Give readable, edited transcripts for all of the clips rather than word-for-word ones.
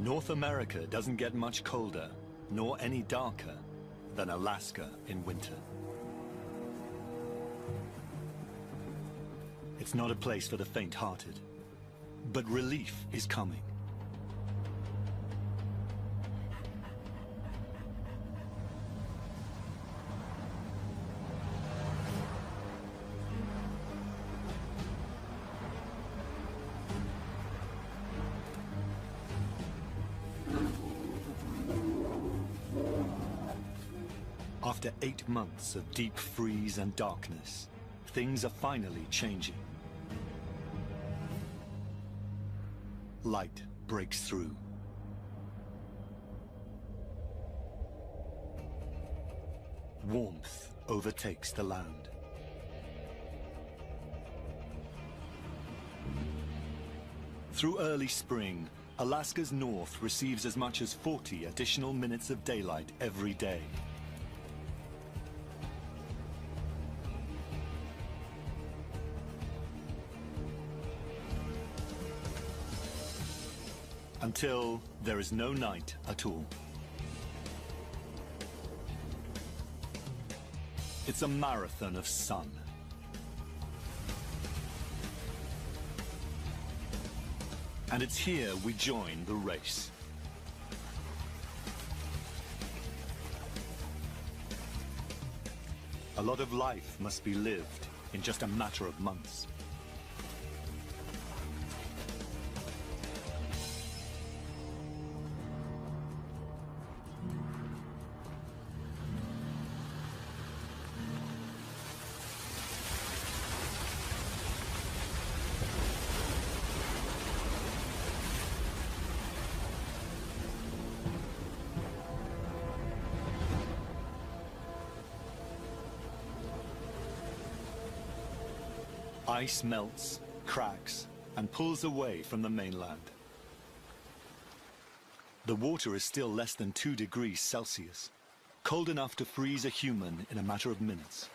North America doesn't get much colder, nor any darker, than Alaska in winter. It's not a place for the faint-hearted, but relief is coming. After 8 months of deep freeze and darkness, things are finally changing. Light breaks through. Warmth overtakes the land. Through early spring, Alaska's north receives as much as 40 additional minutes of daylight every day. Until there is no night at all. It's a marathon of sun. And it's here we join the race. A lot of life must be lived in just a matter of months. Ice melts, cracks, and pulls away from the mainland. The water is still less than 2 degrees Celsius, cold enough to freeze a human in a matter of minutes.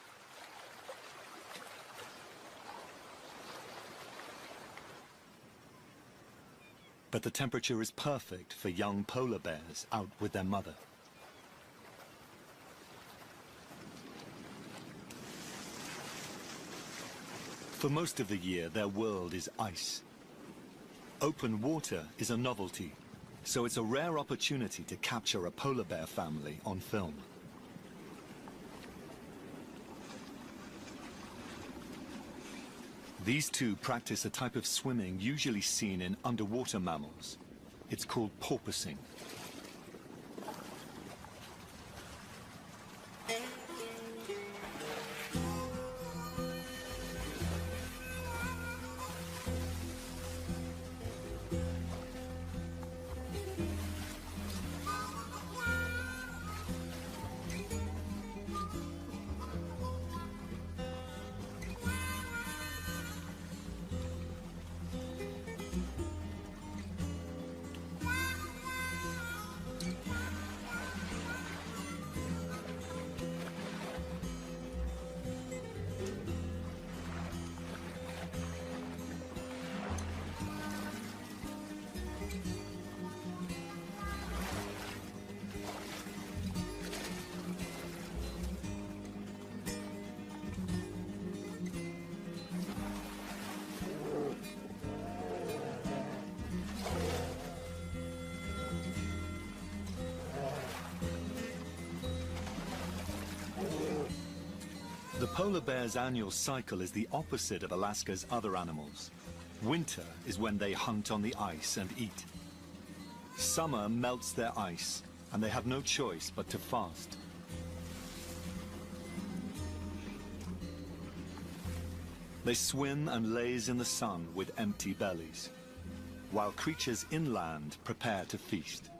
But the temperature is perfect for young polar bears out with their mother. For most of the year, their world is ice. Open water is a novelty, so it's a rare opportunity to capture a polar bear family on film. These two practice a type of swimming usually seen in underwater mammals. It's called porpoising. The polar bear's annual cycle is the opposite of Alaska's other animals. Winter is when they hunt on the ice and eat. Summer melts their ice, and they have no choice but to fast. They swim and laze in the sun with empty bellies, while creatures inland prepare to feast.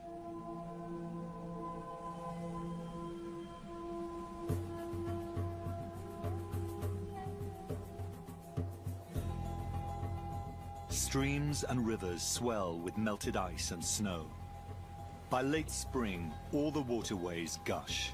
Streams and rivers swell with melted ice and snow. By late spring, all the waterways gush.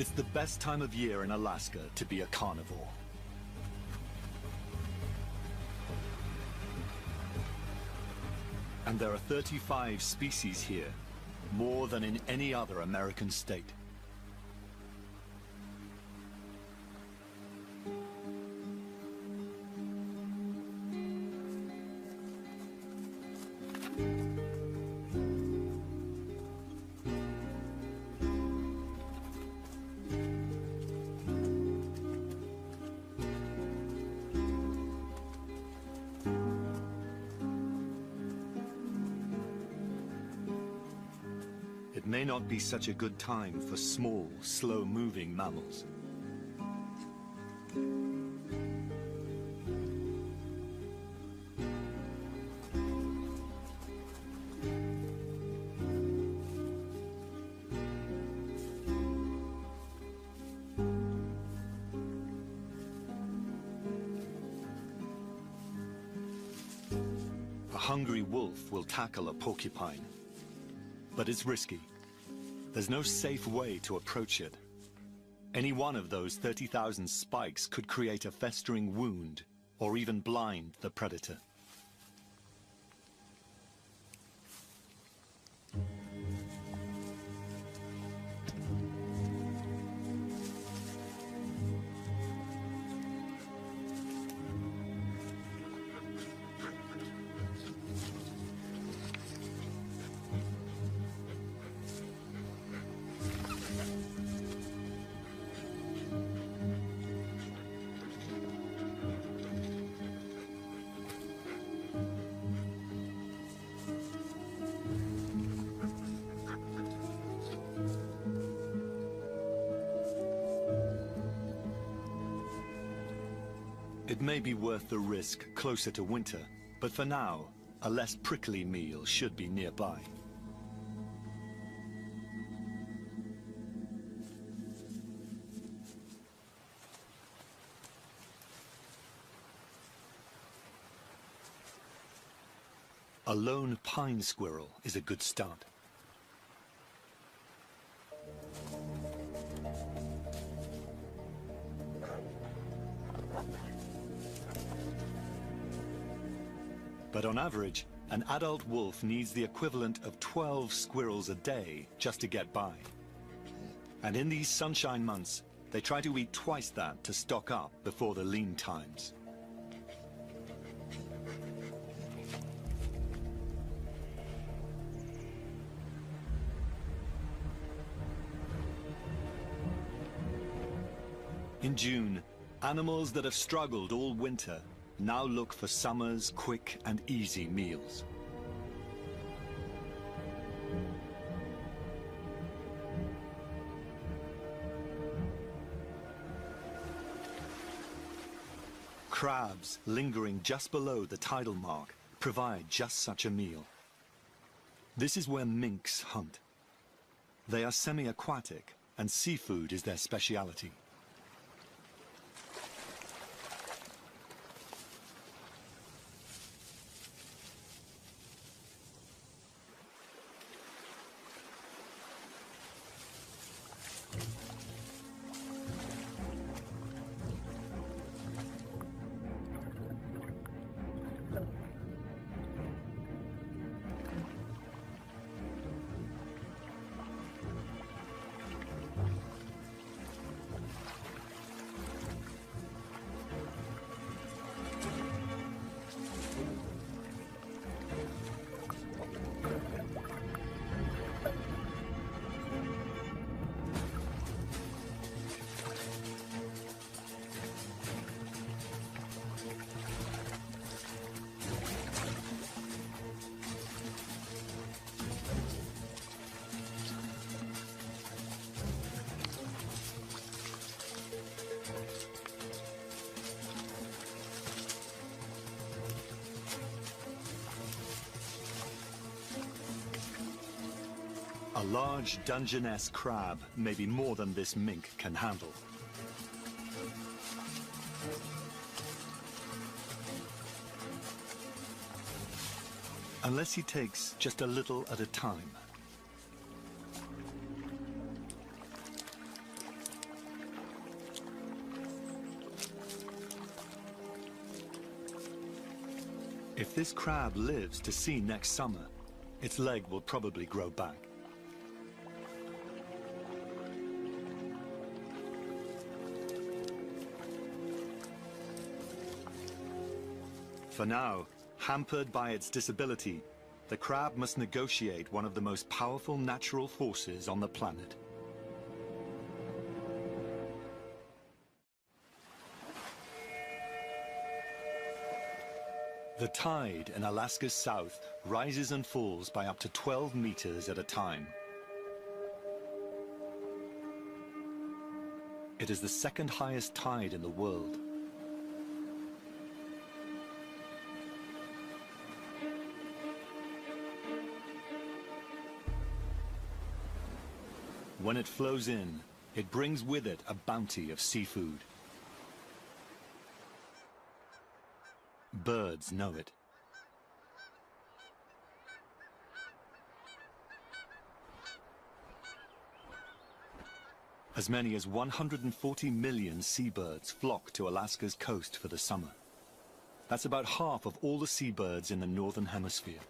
It's the best time of year in Alaska to be a carnivore. And there are 35 species here, more than in any other American state. It may not be such a good time for small, slow-moving mammals. A hungry wolf will tackle a porcupine, but it's risky. There's no safe way to approach it. Any one of those 30,000 spikes could create a festering wound or even blind the predator. It may be worth the risk closer to winter, but for now, a less prickly meal should be nearby. A lone pine squirrel is a good start. But on average, an adult wolf needs the equivalent of 12 squirrels a day just to get by. And in these sunshine months, they try to eat twice that to stock up before the lean times. In June, animals that have struggled all winter now look for summer's quick and easy meals. Crabs lingering just below the tidal mark provide just such a meal. This is where minks hunt. They are semi-aquatic, and seafood is their speciality. A large Dungeness crab may be more than this mink can handle. Unless he takes just a little at a time. If this crab lives to see next summer, its leg will probably grow back. For now, hampered by its disability, the crab must negotiate one of the most powerful natural forces on the planet. The tide in Alaska's south rises and falls by up to 12 meters at a time. It is the second highest tide in the world. When it flows in, it brings with it a bounty of seafood. Birds know it. As many as 140 million seabirds flock to Alaska's coast for the summer. That's about half of all the seabirds in the northern hemisphere.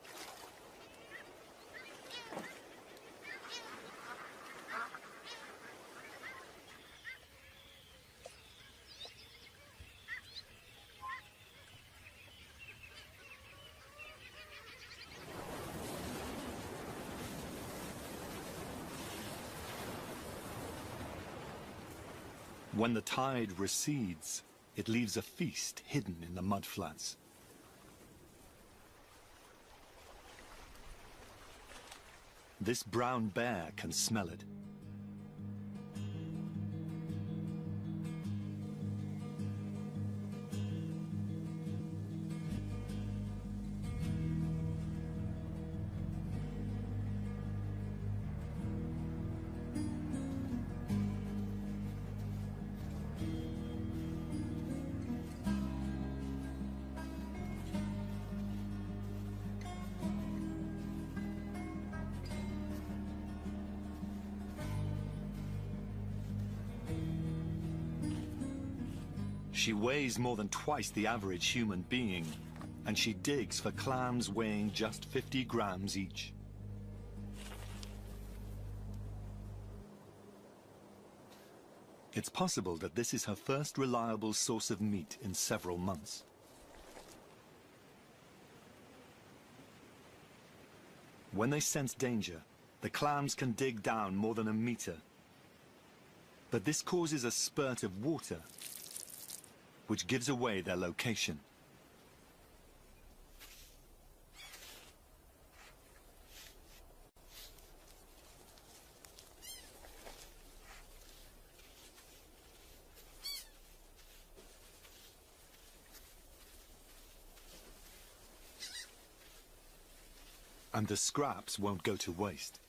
When the tide recedes, it leaves a feast hidden in the mudflats. This brown bear can smell it. She weighs more than twice the average human being, and she digs for clams weighing just 50 grams each. It's possible that this is her first reliable source of meat in several months. When they sense danger, the clams can dig down more than a meter. But this causes a spurt of water, which gives away their location. And the scraps won't go to waste.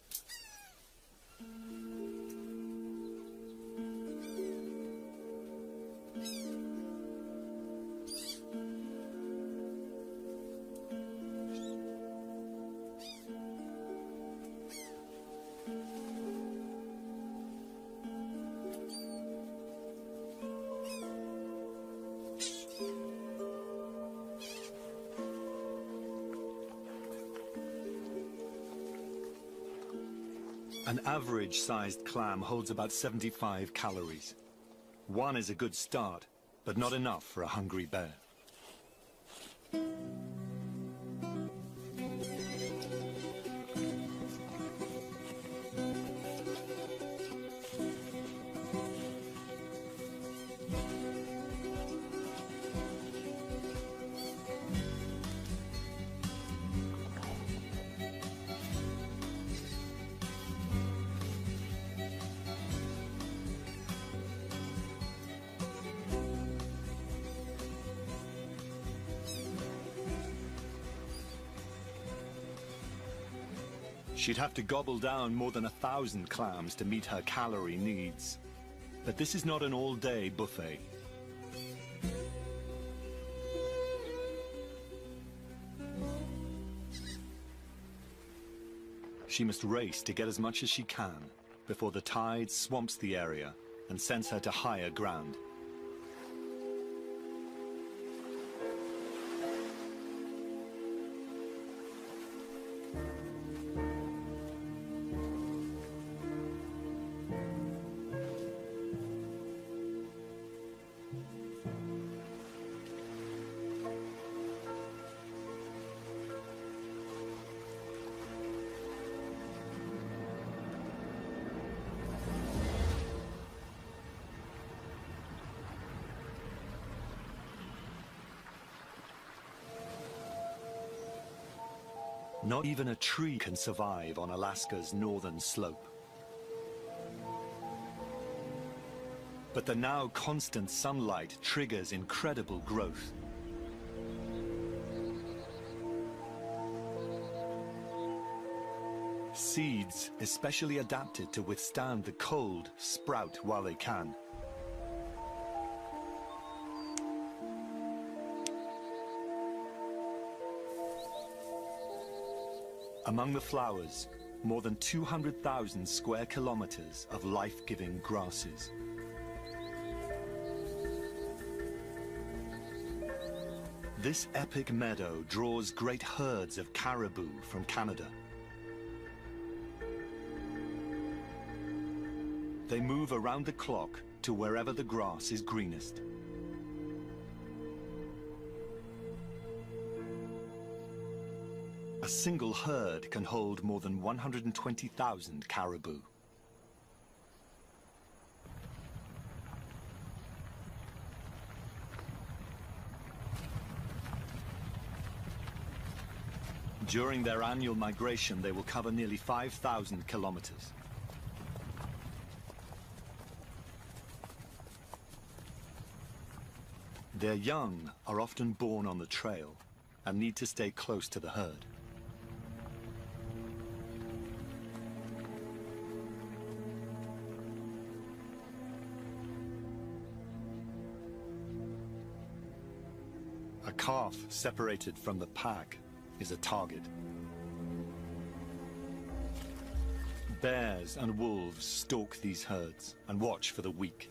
An average-sized clam holds about 75 calories. One is a good start, but not enough for a hungry bear. She'd have to gobble down more than 1,000 clams to meet her calorie needs. But this is not an all-day buffet. She must race to get as much as she can before the tide swamps the area and sends her to higher ground. Not even a tree can survive on Alaska's northern slope. But the now constant sunlight triggers incredible growth. Seeds, especially adapted to withstand the cold, sprout while they can. Among the flowers, more than 200,000 square kilometers of life-giving grasses. This epic meadow draws great herds of caribou from Canada. They move around the clock to wherever the grass is greenest. A single herd can hold more than 120,000 caribou. During their annual migration, they will cover nearly 5,000 kilometers. Their young are often born on the trail and need to stay close to the herd. A calf separated from the pack is a target. Bears and wolves stalk these herds and watch for the weak.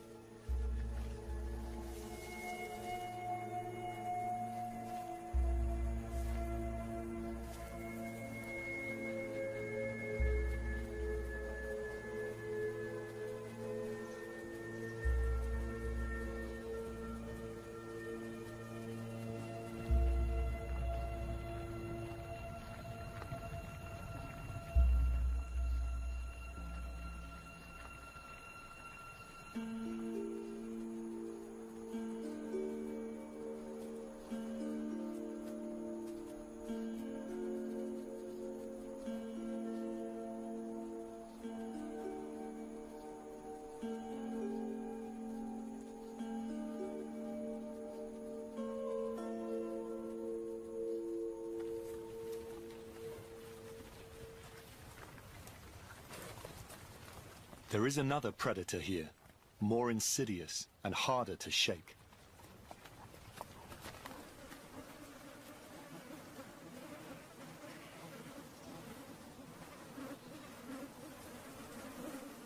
There is another predator here, more insidious and harder to shake.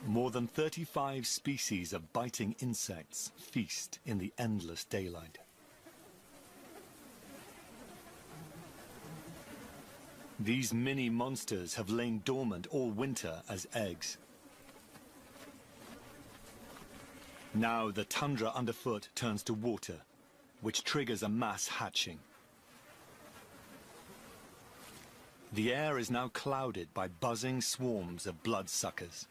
More than 35 species of biting insects feast in the endless daylight. These mini monsters have lain dormant all winter as eggs. Now the tundra underfoot turns to water, which triggers a mass hatching. The air is now clouded by buzzing swarms of bloodsuckers.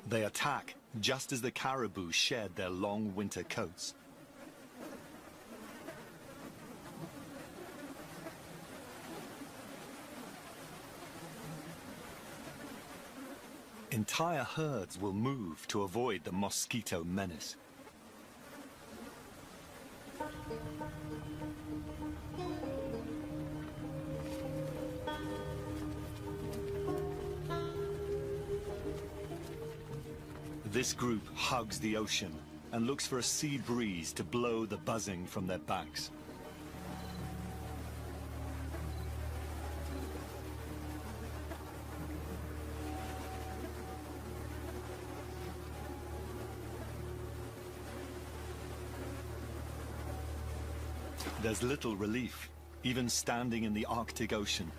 They attack just as the caribou shed their long winter coats. Entire herds will move to avoid the mosquito menace. This group hugs the ocean and looks for a sea breeze to blow the buzzing from their backs. There's little relief, even standing in the Arctic Ocean.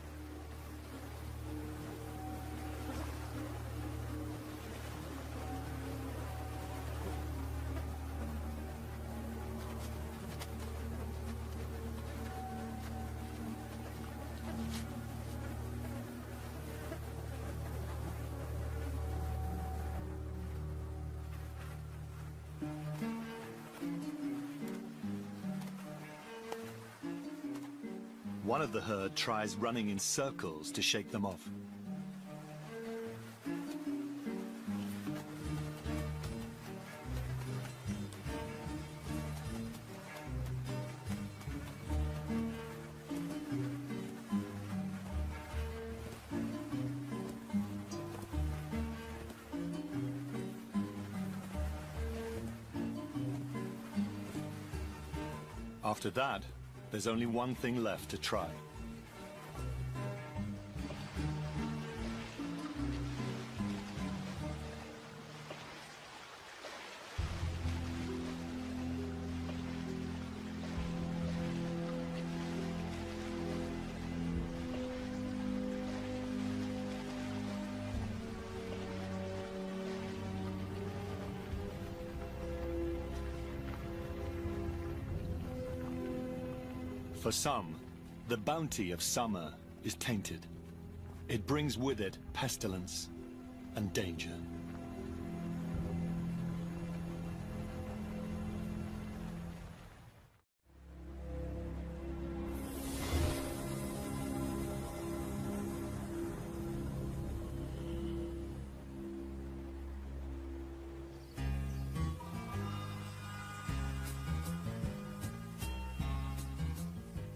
One of the herd tries running in circles to shake them off. After that, there's only one thing left to try. For some, the bounty of summer is tainted. It brings with it pestilence and danger.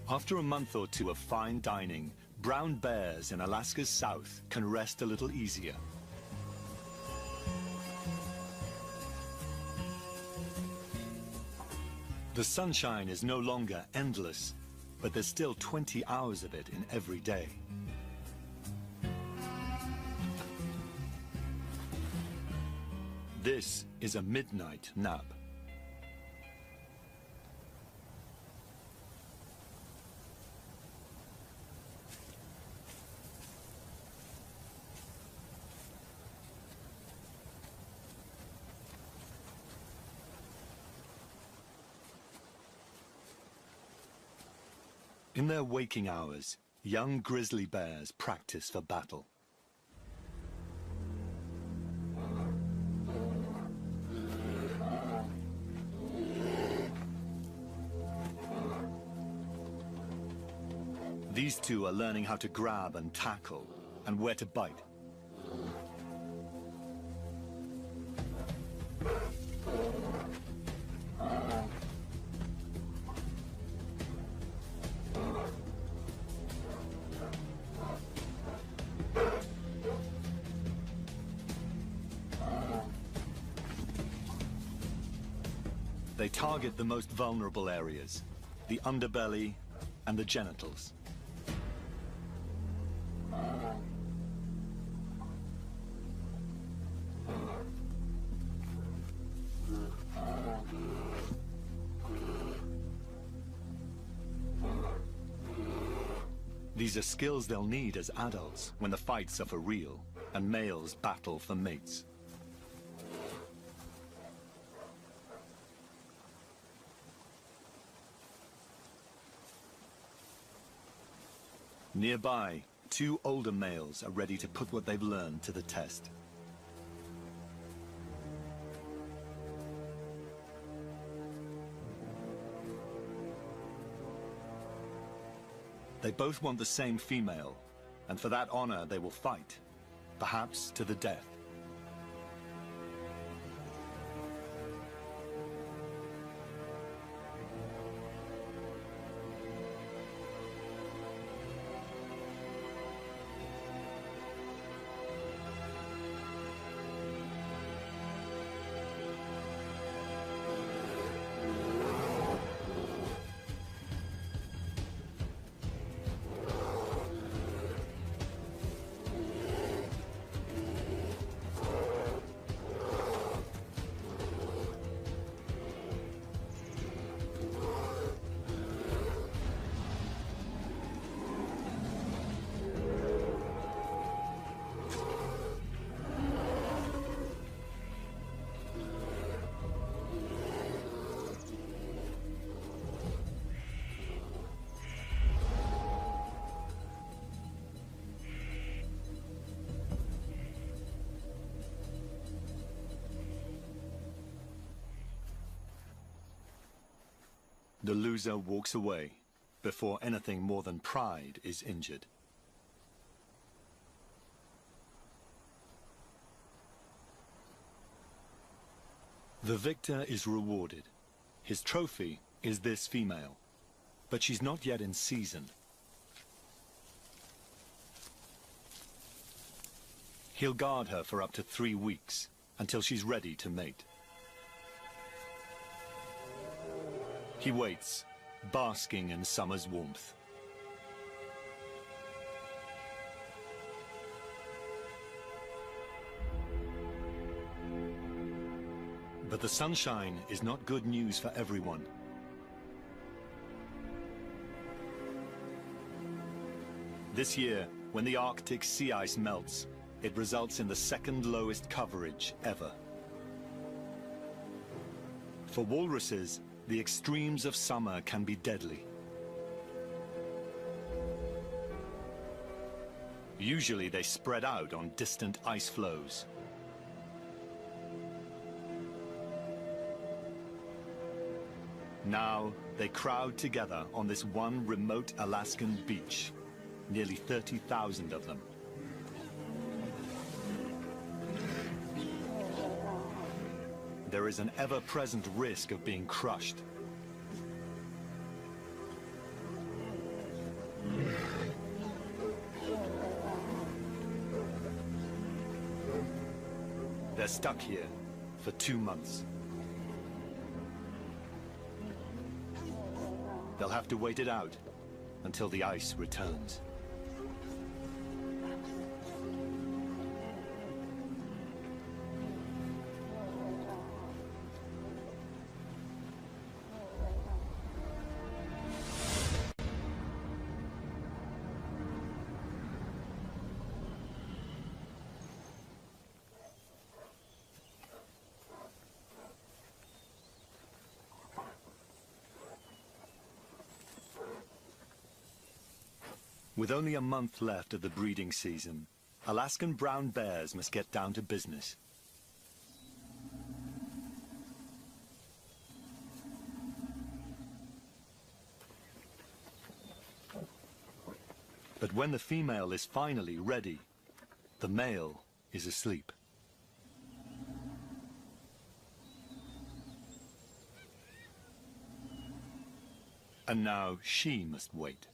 After a month or two of fine dining, brown bears in Alaska's south can rest a little easier. The sunshine is no longer endless, but there's still 20 hours of it in every day. This is a midnight nap. In their waking hours, young grizzly bears practice for battle. These two are learning how to grab and tackle, and where to bite. They target the most vulnerable areas, the underbelly and the genitals. These are skills they'll need as adults when the fights are for real and males battle for mates. Nearby, two older males are ready to put what they've learned to the test. They both want the same female, and for that honor they will fight, perhaps to the death. The loser walks away, before anything more than pride is injured. The victor is rewarded. His trophy is this female, but she's not yet in season. He'll guard her for up to 3 weeks, until she's ready to mate. He waits, basking in summer's warmth. But the sunshine is not good news for everyone. This year, when the Arctic sea ice melts, it results in the second lowest coverage ever. For walruses, the extremes of summer can be deadly. Usually they spread out on distant ice floes. Now they crowd together on this one remote Alaskan beach, nearly 30,000 of them. There is an ever-present risk of being crushed. They're stuck here for 2 months. They'll have to wait it out until the ice returns. With only a month left of the breeding season, Alaskan brown bears must get down to business. But when the female is finally ready, the male is asleep. And now she must wait.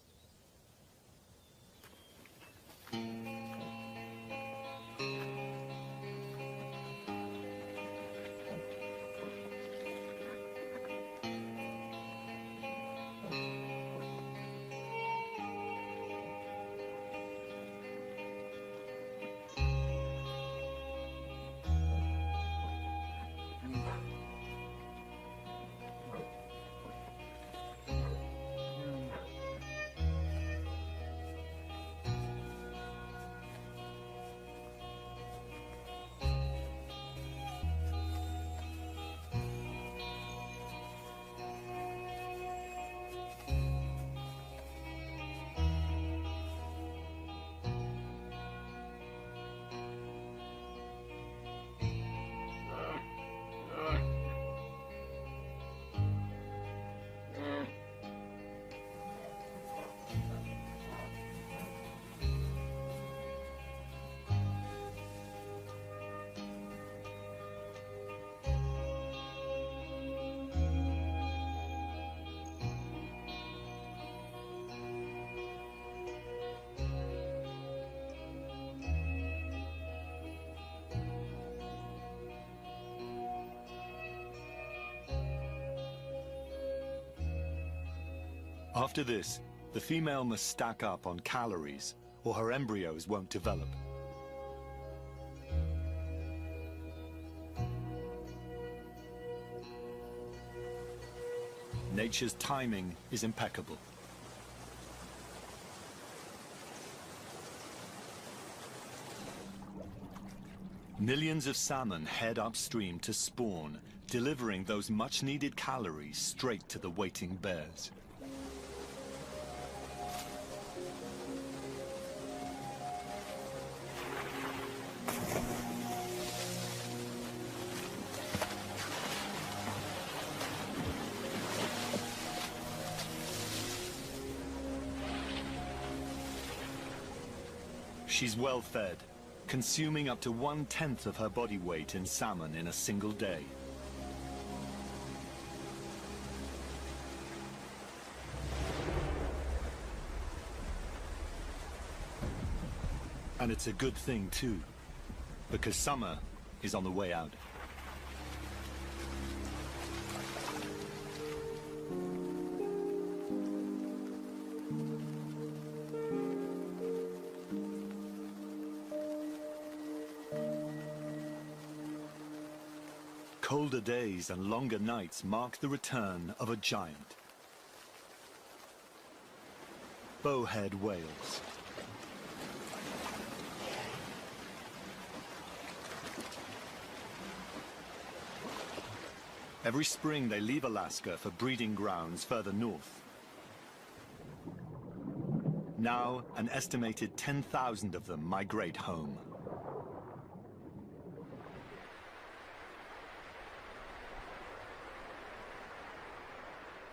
After this, the female must stack up on calories, or her embryos won't develop. Nature's timing is impeccable. Millions of salmon head upstream to spawn, delivering those much-needed calories straight to the waiting bears. She's well fed, consuming up to 1/10 of her body weight in salmon in a single day. And it's a good thing too, because summer is on the way out. Colder days and longer nights mark the return of a giant. Bowhead whales. Every spring they leave Alaska for breeding grounds further north. Now, an estimated 10,000 of them migrate home.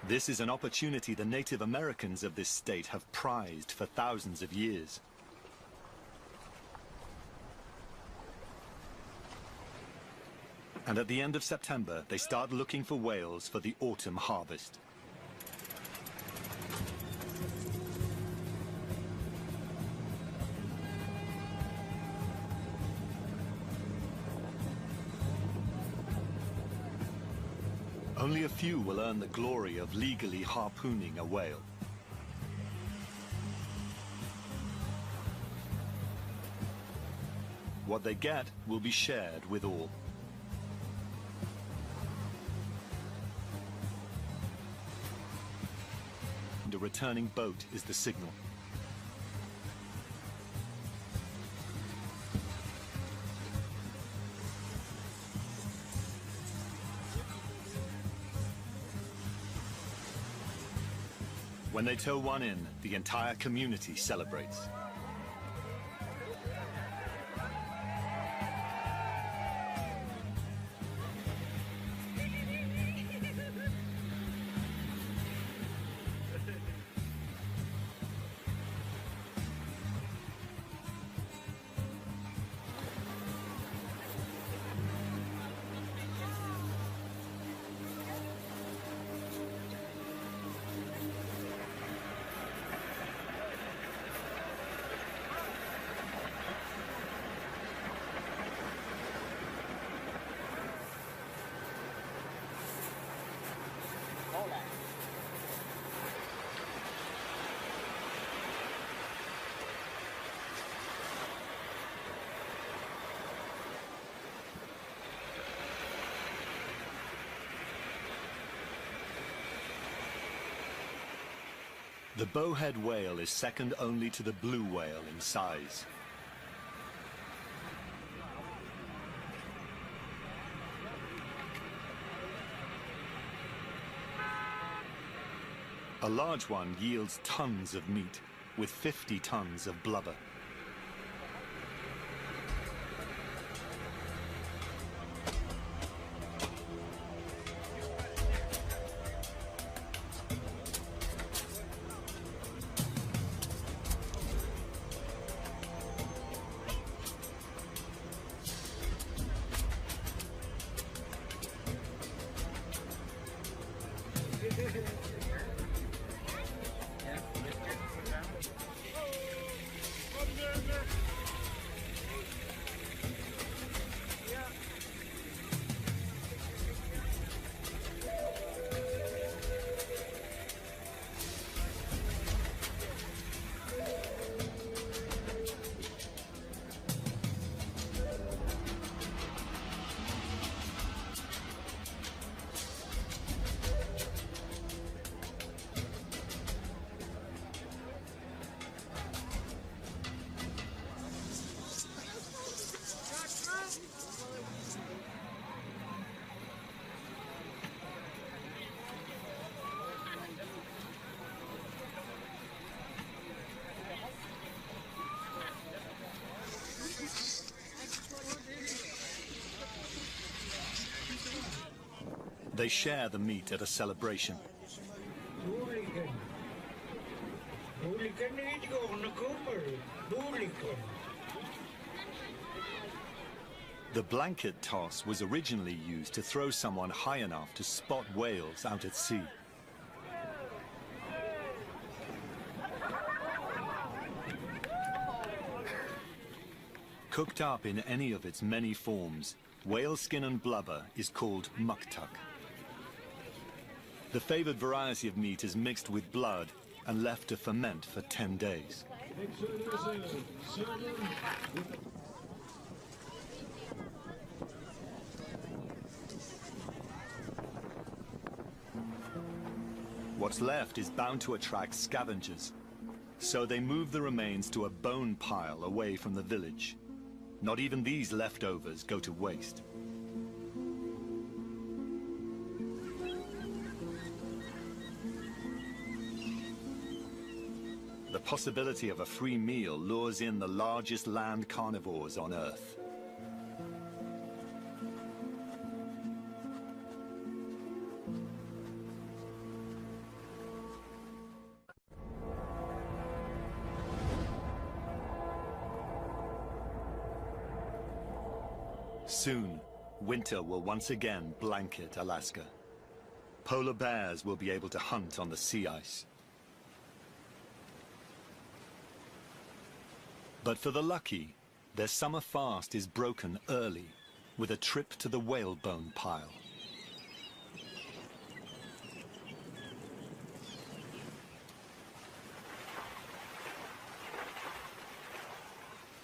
This is an opportunity the Native Americans of this state have prized for thousands of years. And at the end of September, they start looking for whales for the autumn harvest. Only a few will earn the glory of legally harpooning a whale. What they get will be shared with all. And a returning boat is the signal. When they tow one in, the entire community celebrates. The bowhead whale is second only to the blue whale in size. A large one yields tons of meat, with 50 tons of blubber. They share the meat at a celebration. The blanket toss was originally used to throw someone high enough to spot whales out at sea. Cooked up in any of its many forms, whale skin and blubber is called muktuk. The favored variety of meat is mixed with blood and left to ferment for 10 days. What's left is bound to attract scavengers, so they move the remains to a bone pile away from the village. Not even these leftovers go to waste. The possibility of a free meal lures in the largest land carnivores on Earth. Soon, winter will once again blanket Alaska. Polar bears will be able to hunt on the sea ice. But for the lucky, their summer fast is broken early with a trip to the whalebone pile.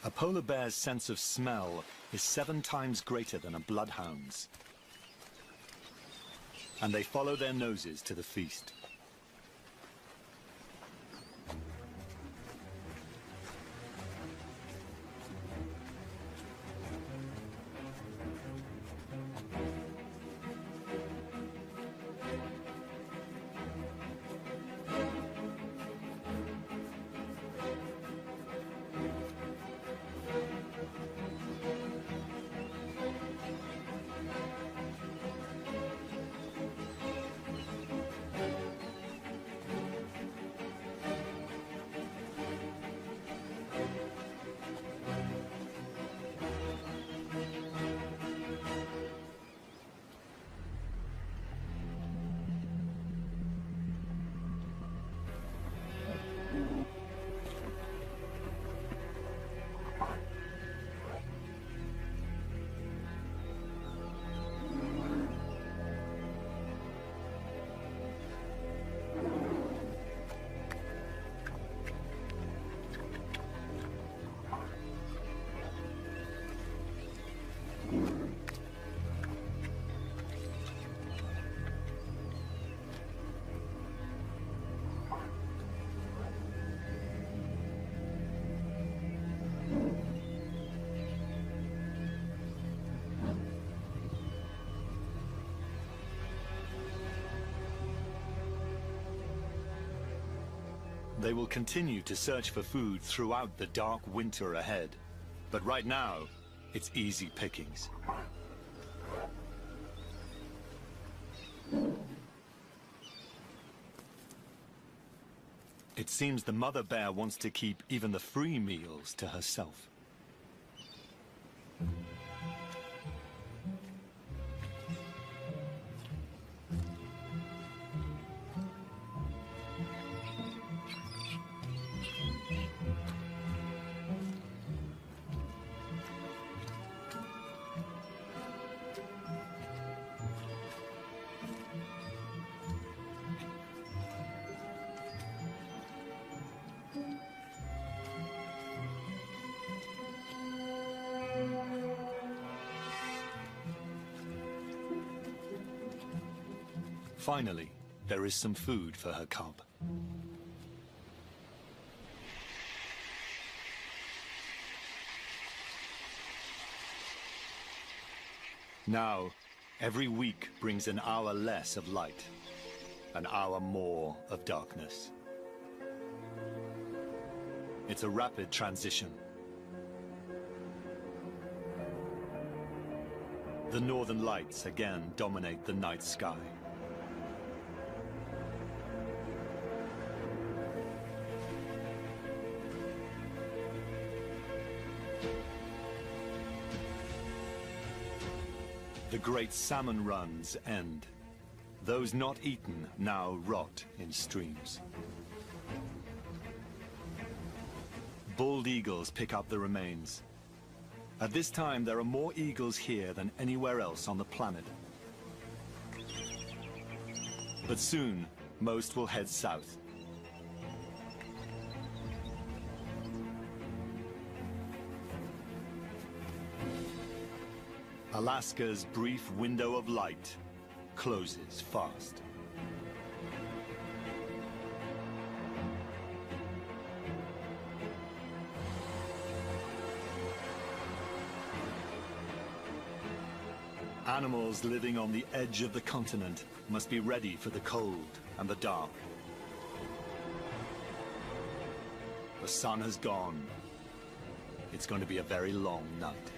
A polar bear's sense of smell is 7 times greater than a bloodhound's. And they follow their noses to the feast. They will continue to search for food throughout the dark winter ahead. But right now, it's easy pickings. It seems the mother bear wants to keep even the free meals to herself. Finally, there is some food for her cub. Now, every week brings an hour less of light, an hour more of darkness. It's a rapid transition. The northern lights again dominate the night sky. The great salmon runs end. Those not eaten now rot in streams. Bald eagles pick up the remains. At this time, there are more eagles here than anywhere else on the planet. But soon, most will head south. Alaska's brief window of light closes fast. Animals living on the edge of the continent must be ready for the cold and the dark. The sun has gone. It's going to be a very long night.